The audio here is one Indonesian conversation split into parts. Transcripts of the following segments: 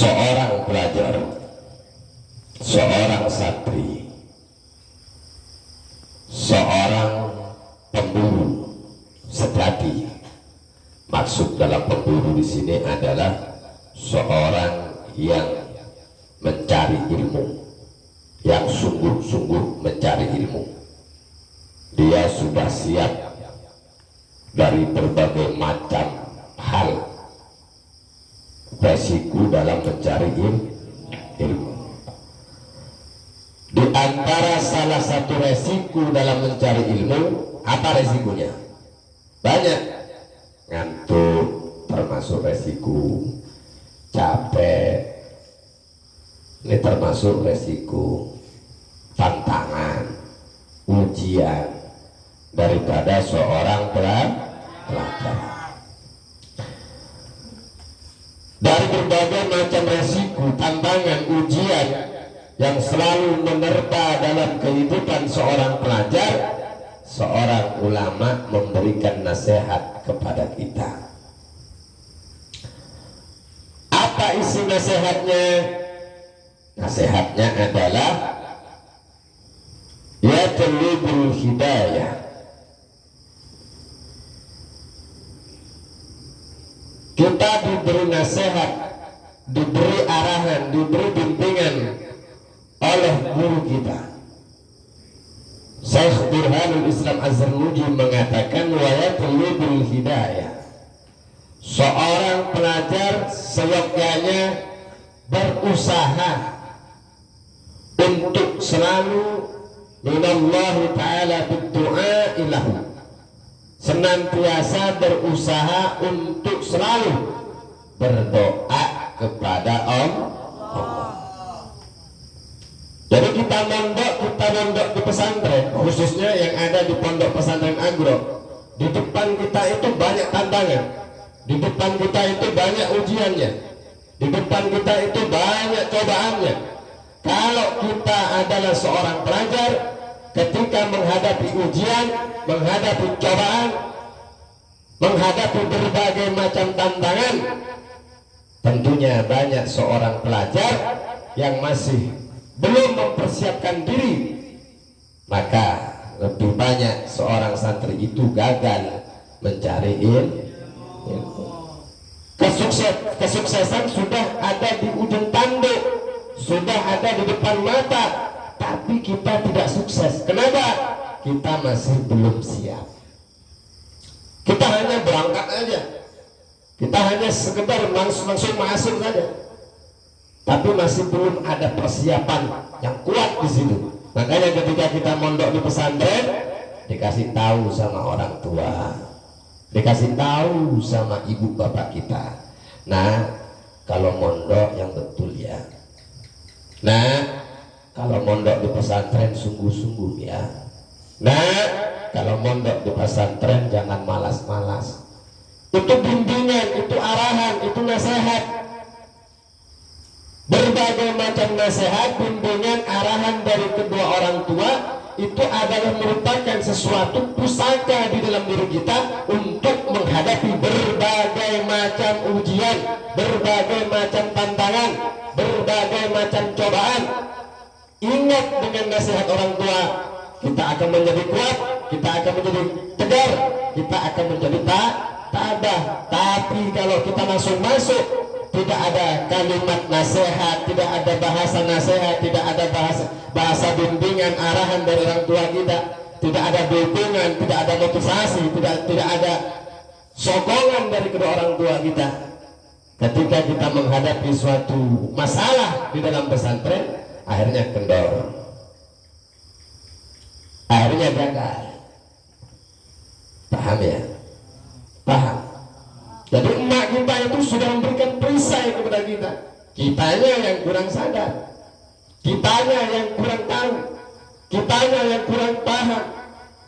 seorang pelajar, seorang santri, seorang pemburu sejati. Maksud dalam pemburu di sini adalah seorang yang mencari ilmu, yang sungguh-sungguh mencari ilmu. Dia sudah siap dari berbagai macam hal resiko dalam mencari ilmu. Di antara salah satu resiko dalam mencari ilmu, apa resikonya? Banyak. Ngantuk termasuk resiko, capek ini termasuk resiko, tantangan, ujian daripada seorang pelajar. Dari berbagai macam resiko, tantangan, ujian yang selalu menerpa dalam kehidupan seorang pelajar, seorang ulama memberikan nasihat kepada kita. Apa isi nasihatnya? Nasihatnya adalah ya talibul hidayah. Kita diberi nasihat, diberi arahan, diberi bimbingan oleh guru kita. Syekh Burhanul Islam Az-Zarnuji mengatakan wa yatlubul hidayah. Seorang pelajar seyogyanya berusaha untuk selalu minallahi ta'ala berdoa ilahu, senantiasa berusaha untuk selalu berdoa kepada Allah. Jadi kita mondok di pesantren, khususnya yang ada di pondok pesantren Agro. Di depan kita itu banyak tantangan, di depan kita itu banyak ujiannya, di depan kita itu banyak cobaannya. Kalau kita adalah seorang pelajar, ketika menghadapi ujian, menghadapi cobaan, menghadapi berbagai macam tantangan, tentunya banyak seorang pelajar yang masih belum mempersiapkan diri, maka lebih banyak seorang santri itu gagal mencari ilmu. Kesuksesan sudah ada di ujung tanduk, sudah ada di depan mata, tapi kita tidak sukses. Kenapa? Kita masih belum siap. Kita hanya berangkat aja, kita hanya sekedar langsung masuk saja, tapi masih belum ada persiapan yang kuat di situ. Makanya ketika kita mondok di pesantren, dikasih tahu sama orang tua, dikasih tahu sama ibu bapak kita, nah kalau mondok yang betul ya, nah kalau mondok di pesantren sungguh-sungguh ya, nah kalau mondok di pesantren jangan malas-malas. Itu bimbingan, itu arahan, itu nasihat. Berbagai macam nasihat, bimbingan, arahan dari kedua orang tua itu adalah merupakan sesuatu pusaka di dalam diri kita untuk menghadapi berbagai macam ujian, berbagai macam tantangan, berbagai macam cobaan. Ingat dengan nasihat orang tua, kita akan menjadi kuat, kita akan menjadi tegar, kita akan menjadi tabah. Tapi kalau kita langsung masuk, tidak ada kalimat nasihat, tidak ada bahasa nasihat, tidak ada bahasa bimbingan, arahan dari orang tua kita, tidak ada dukungan, tidak ada motivasi, tidak ada sokongan dari kedua orang tua kita. Ketika kita menghadapi suatu masalah di dalam pesantren, akhirnya kendor, akhirnya gagal. Paham ya? Paham? Jadi emak kita itu sudah memberikan perisai kepada kita, kitanya yang kurang sadar, kitanya yang kurang tahu, kitanya yang kurang paham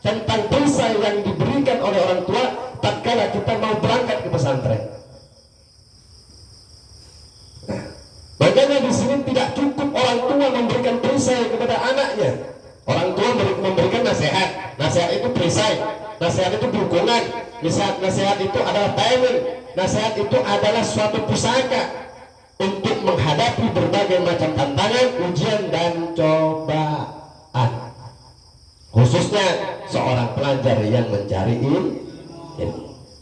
tentang perisai yang diberikan oleh orang tua tatkala kita mau berangkat ke pesantren. Nah, makanya di sini tidak cukup orang tua memberikan perisai kepada anaknya. Orang tua memberikan nasihat, nasihat itu perisai, nasihat itu dukungan, nasihat itu adalah timing, nasihat itu adalah suatu pusaka. untuk menghadapi berbagai macam tantangan, ujian dan cobaan. Khususnya seorang pelajar yang mencari ilmu.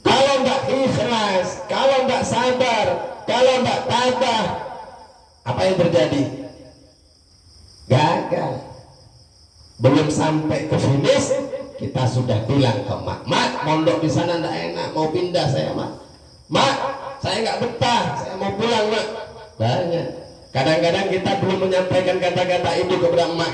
Kalau tidak ikhlas, kalau tidak sabar, kalau tidak tabah, apa yang terjadi? Gagal. Belum sampai ke finish, kita sudah bilang ke mak, mondok di sana tidak enak, mau pindah saya mak, saya nggak betah, saya mau pulang mak. Banyak. Kadang-kadang kita belum menyampaikan kata-kata itu kepada emak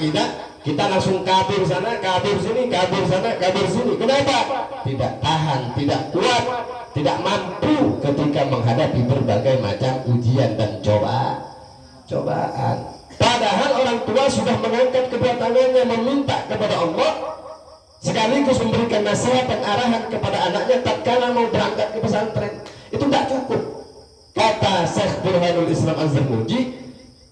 kita langsung kabur sana, kabur sini, kabur sana, kabur sini. Kenapa? Tidak tahan, tidak kuat, tidak mampu ketika menghadapi berbagai macam ujian dan cobaan. Padahal orang tua sudah mengangkat kedua tangannya meminta kepada Allah, sekaligus memberikan nasihat dan arahan kepada anaknya tatkala mau berangkat ke pesantren. Itu tidak cukup. Kata Syekh Burhanul Islam Az-Zarnuji,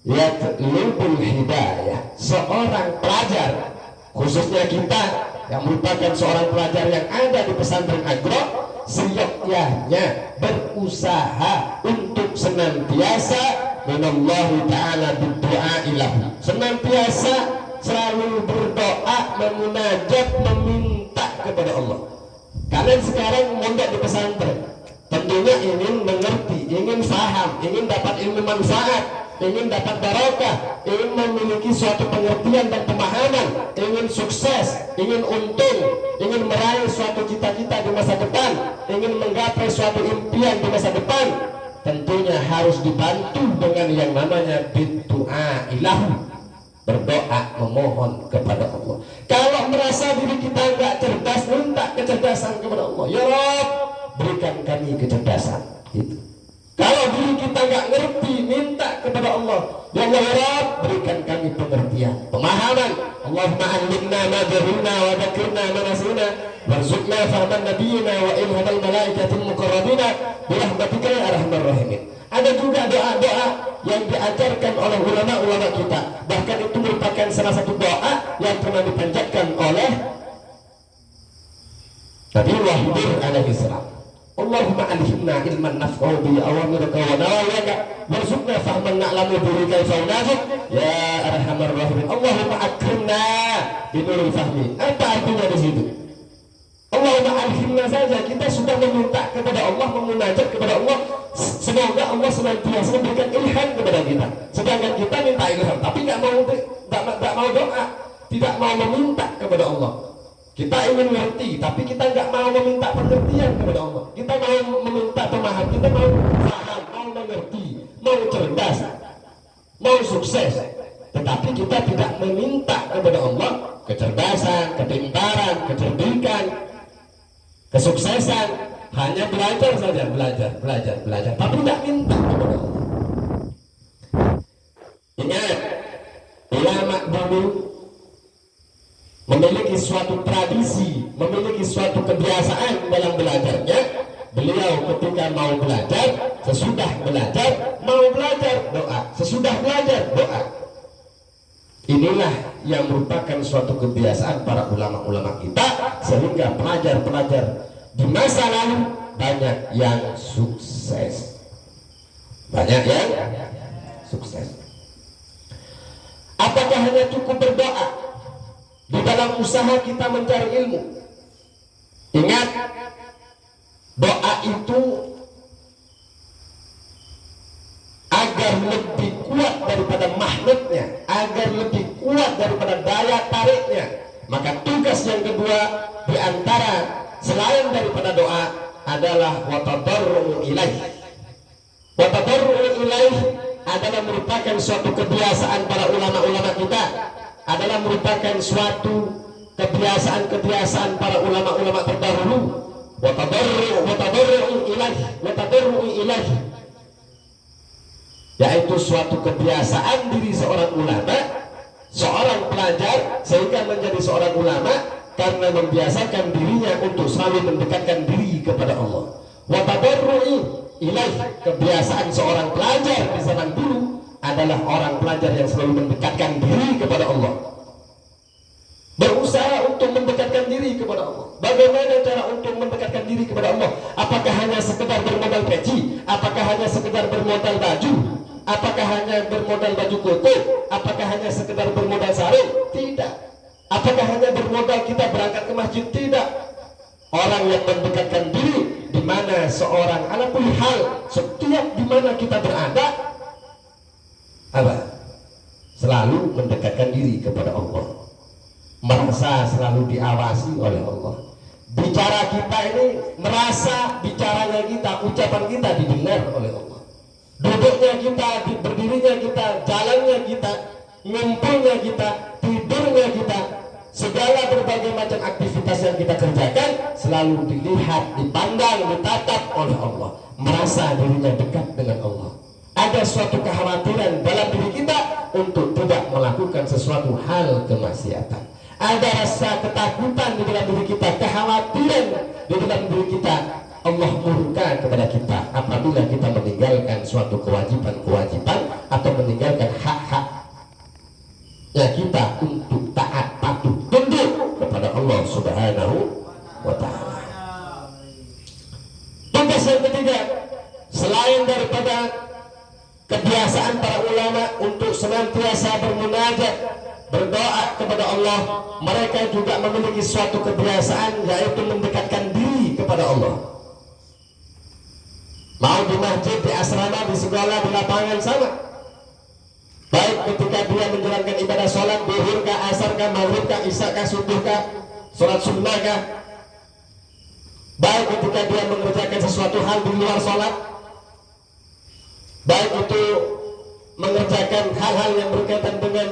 yatlubul hidayah, seorang pelajar, khususnya kita yang merupakan seorang pelajar yang ada di pesantren Agro, seyogyanya berusaha untuk senantiasa minallahi ta'ala berdoa ilahu, senantiasa selalu berdoa, memunajat, meminta kepada Allah. Kalian sekarang mondok di pesantren, tentunya ingin mengerti, ingin paham, ingin dapat ilmu manfaat, ingin dapat barokah, ingin memiliki suatu pengertian dan pemahaman, ingin sukses, ingin untung, ingin meraih suatu cita-cita di masa depan, ingin menggapai suatu impian di masa depan. Tentunya harus dibantu dengan yang namanya berdoa ilahu, berdoa memohon kepada Allah. Kalau merasa diri kita enggak cerdas, minta kecerdasan kepada Allah. Ya Rabb, berikan kami kecerdasan. Itu. Kalau diri kita enggak ngerti, minta kepada Allah. Ya Allah, ya Rabb, berikan kami pengertian, pemahaman. Allahumma allimna ma jahilna wa dzakirna ma nasina warzuqna fahman nabiyina wa ilhamal malaikatil muqarrabina birahmatika ya arhamar rahimin. Ada juga doa-doa yang diajarkan oleh ulama-ulama kita. Bahkan itu merupakan salah satu doa yang pernah dipanjatkan oleh Nabi Muhammad alaihi salam. Allahumma alhimna ilman nafqahu bi awamirka wa nawayaka warzuqna fahman na'lamu bi kaifa nazik ya arhamar rahimin. Allahumma akrimna bi nuril fahmi. Apa artinya di situ? Allahumma alhimna saja, kita sudah meminta kepada Allah, memunajat kepada Allah, semoga Allah senantiasa memberikan ilham kepada kita. Sedangkan kita minta ilham tapi nggak mau doa, tidak mau meminta kepada Allah. Kita ingin mengerti, tapi kita nggak mau meminta pengertian kepada Allah. Kita mau meminta pemahaman, kita mau paham, mau mengerti, mau cerdas, mau sukses. Tetapi kita tidak meminta kepada Allah kecerdasan, kepintaran, kecerdikan, kesuksesan. Hanya belajar saja, belajar, tapi tidak minta kepada Allah. Ingat, ulama dulu memiliki suatu tradisi, memiliki suatu kebiasaan dalam belajarnya. Beliau ketika mau belajar, sesudah belajar, mau belajar, doa. Sesudah belajar, doa. Inilah yang merupakan suatu kebiasaan para ulama-ulama kita, sehingga pelajar-pelajar di masa lalu banyak yang sukses. Banyak yang sukses. Apakah hanya cukup berdoa di dalam usaha kita mencari ilmu? Ingat, doa itu agar lebih kuat daripada magnetnya, agar lebih kuat daripada daya tariknya, maka tugas yang kedua di antara selain daripada doa adalah watadarru ilaih. Watadarru ilaih adalah merupakan suatu kebiasaan para ulama-ulama kita, adalah merupakan suatu kebiasaan para ulama-ulama terdahulu. Watadarru ilaih, yaitu suatu kebiasaan diri seorang ulama, seorang pelajar, sehingga menjadi seorang ulama karena membiasakan dirinya untuk selalu mendekatkan diri kepada Allah. Watadarru'i ilaih, kebiasaan seorang pelajar di zaman dulu adalah orang pelajar yang selalu mendekatkan diri kepada Allah, berusaha untuk mendekatkan diri kepada Allah. Bagaimana cara untuk mendekatkan diri kepada Allah? Apakah hanya sekedar bermodal peci? Apakah hanya sekedar bermodal baju? Apakah hanya bermodal baju koko? Apakah hanya sekedar bermodal sarung? Tidak. Apakah hanya bermodal kita berangkat ke masjid? Tidak. Orang yang mendekatkan diri di mana seorang ala kulli hal, setiap di mana kita berada, apa? Selalu mendekatkan diri kepada Allah. Merasa selalu diawasi oleh Allah. Bicara kita ini merasa bicaranya kita, ucapan kita didengar oleh Allah. Duduknya kita, berdirinya kita, jalannya kita, ngumpulnya kita, tidurnya kita, segala berbagai macam aktivitas yang kita kerjakan selalu dilihat, dipandang, ditatap oleh Allah. Merasa dirinya dekat dengan Allah. Ada suatu kekhawatiran dalam diri kita untuk tidak melakukan sesuatu hal kemaksiatan. Ada rasa ketakutan di dalam diri kita, kekhawatiran di dalam diri kita. Allah murka kepada kita apabila kita meninggalkan suatu kewajiban-kewajiban atau meninggalkan hak-haknya kita untuk taat patuh tunduk kepada Allah Subhanahu wa ta'ala. Tugas yang ketiga, selain daripada kebiasaan para ulama untuk senantiasa bermunajat, berdoa kepada Allah, mereka juga memiliki suatu kebiasaan, yaitu mendekatkan diri kepada Allah. Mau di masjid, di asrama, di sekolah, di lapangan, sama. Baik ketika dia menjalankan ibadah sholat, zuhur kah, asar kah, maghrib kah, isya kah, subuh kah, sholat sunnah kah, baik ketika dia mengerjakan sesuatu hal di luar sholat, baik itu mengerjakan hal-hal yang berkaitan dengan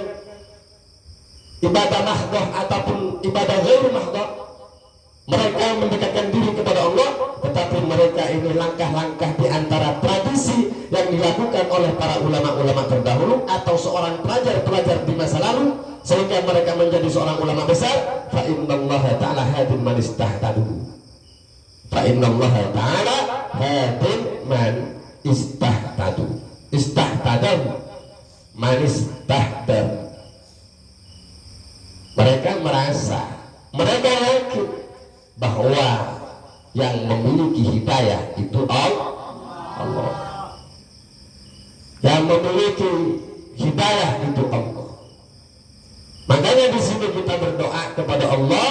ibadah mahdoh ataupun ibadah ghairu mahdoh, mereka mendekatkan diri kepada Allah. Tetapi mereka ini langkah-langkah di antara tradisi yang dilakukan oleh para ulama-ulama terdahulu atau seorang pelajar-pelajar di masa lalu, sehingga mereka menjadi seorang ulama besar. Fa innallaha ta'ala hadin man istahtadu. Fa innallaha ta'ala hadin man istahtadu. Istahtadu man istahtadu. Mereka merasa, mereka yakin bahwa yang memiliki hidayah itu Allah. Yang memiliki hidayah itu Allah. Makanya di sini kita berdoa kepada Allah,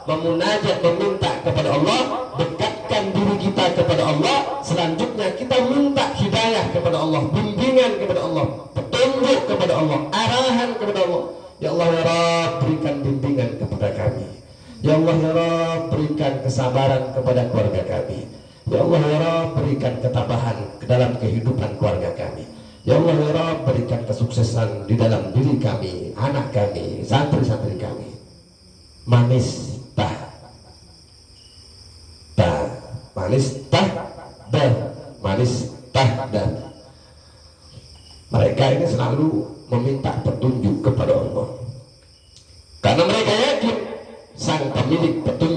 memunajat, meminta kepada Allah, dekatkan diri kita kepada Allah. Selanjutnya kita minta hidayah kepada Allah, bimbingan kepada Allah, petunjuk kepada Allah, arahan kepada Allah. Ya Allah ya Rabb, berikan bimbingan kepada kami. Ya Allah ya Rabb, berikan kesabaran kepada keluarga kami. Ya Allah ya Rabb, berikan ketabahan ke dalam kehidupan keluarga kami. Ya Allah ya Rabb, berikan kesuksesan di dalam diri kami, anak kami, santri-santri kami. Manis dan mereka ini selalu meminta petunjuk kepada Allah, karena mereka yakin sang pemilik petunjuk